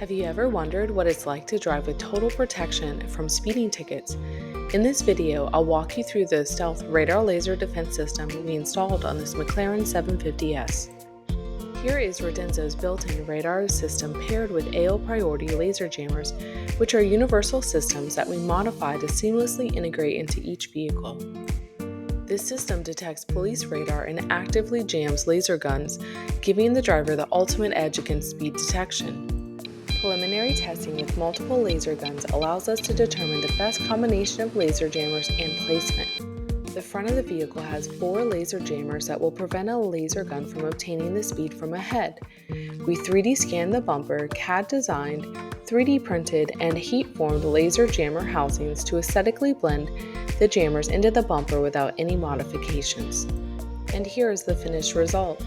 Have you ever wondered what it's like to drive with total protection from speeding tickets? In this video, I'll walk you through the stealth radar laser defense system we installed on this McLaren 750S. Here is Redenzo's built-in radar system paired with AO priority laser jammers, which are universal systems that we modify to seamlessly integrate into each vehicle. This system detects police radar and actively jams laser guns, giving the driver the ultimate edge against speed detection. Preliminary testing with multiple laser guns allows us to determine the best combination of laser jammers and placement. The front of the vehicle has 4 laser jammers that will prevent a laser gun from obtaining the speed from ahead. We 3D scanned the bumper, CAD-designed, 3D printed, and heat-formed laser jammer housings to aesthetically blend the jammers into the bumper without any modifications. And here is the finished result.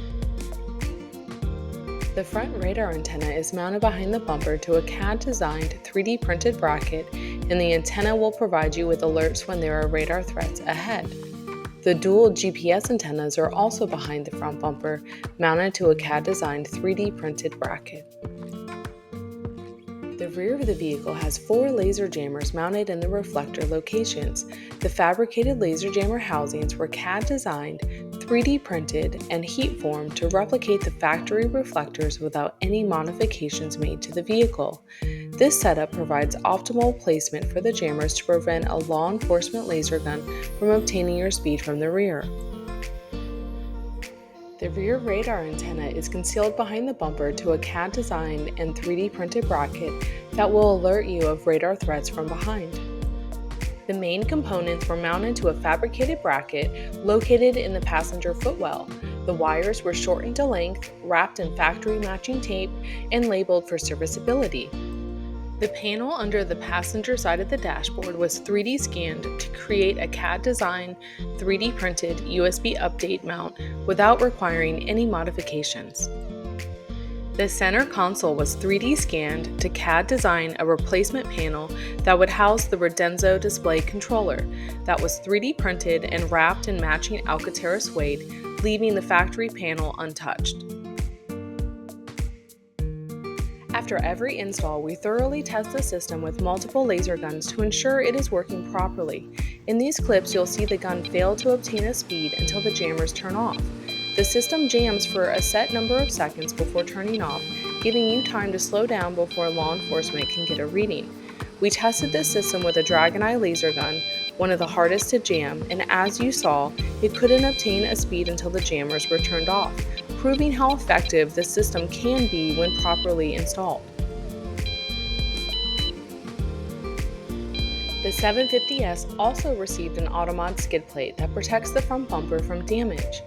The front radar antenna is mounted behind the bumper to a CAD-designed 3D printed bracket, and the antenna will provide you with alerts when there are radar threats ahead. The dual GPS antennas are also behind the front bumper, mounted to a CAD-designed 3D printed bracket. The rear of the vehicle has 4 laser jammers mounted in the reflector locations. The fabricated laser jammer housings were CAD-designed, 3D printed, and heat-formed to replicate the factory reflectors without any modifications made to the vehicle. This setup provides optimal placement for the jammers to prevent a law enforcement laser gun from obtaining your speed from the rear. The rear radar antenna is concealed behind the bumper to a CAD-designed and 3D printed bracket that will alert you of radar threats from behind. The main components were mounted to a fabricated bracket located in the passenger footwell. The wires were shortened to length, wrapped in factory matching tape, and labeled for serviceability. The panel under the passenger side of the dashboard was 3D scanned to create a CAD-designed, 3D printed USB update mount without requiring any modifications. The center console was 3D scanned to CAD-design a replacement panel that would house the Redenzo display controller that was 3D printed and wrapped in matching Alcantara suede, leaving the factory panel untouched. After every install, we thoroughly test the system with multiple laser guns to ensure it is working properly. In these clips, you'll see the gun fail to obtain a speed until the jammers turn off. The system jams for a set number of seconds before turning off, giving you time to slow down before law enforcement can get a reading. We tested this system with a Dragon Eye laser gun, one of the hardest to jam, and as you saw, it couldn't obtain a speed until the jammers were turned off, proving how effective this system can be when properly installed. The 750S also received an AutoMods skid plate that protects the front bumper from damage.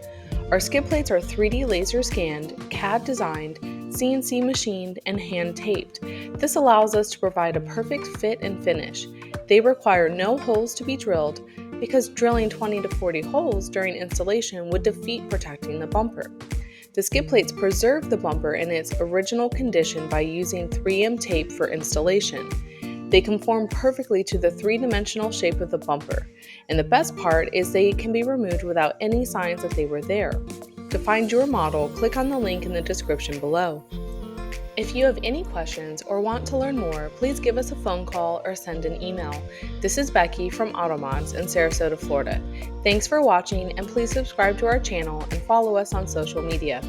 Our skid plates are 3D laser scanned, CAD-designed, CNC-machined, and hand-taped. This allows us to provide a perfect fit and finish. They require no holes to be drilled because drilling 20 to 40 holes during installation would defeat protecting the bumper. The skid plates preserve the bumper in its original condition by using 3M tape for installation. They conform perfectly to the 3-dimensional shape of the bumper, and the best part is they can be removed without any signs that they were there. To find your model, click on the link in the description below. If you have any questions or want to learn more, please give us a phone call or send an email. This is Becky from AutoMods in Sarasota, Florida. Thanks for watching, and please subscribe to our channel and follow us on social media.